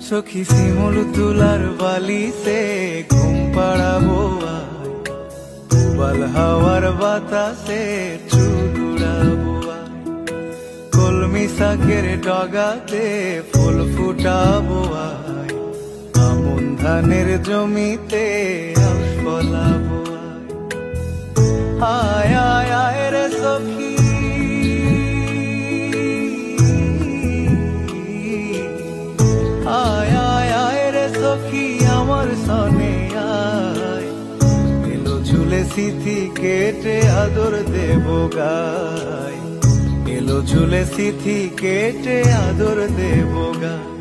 সখী শিমুল তুলার বালিতে ঘুম পাড়াবো আয়, বাল হাওয়ার বাতাসে চুল উড়াবো আয়, কলমি শাকের ডগাতে ফুল ফুটাবো আয়, আমন ধানের জমিতে আউশ ফলাবো আয়। আয় আয় আয় রে সখী, আয় আয় আয় রে সখী আমার সনে আয়, এলো ঝুলে সিথি কেটে আদর দেব গায়, এলো ঝুলে সিথি কেটে আদর দেব গায়।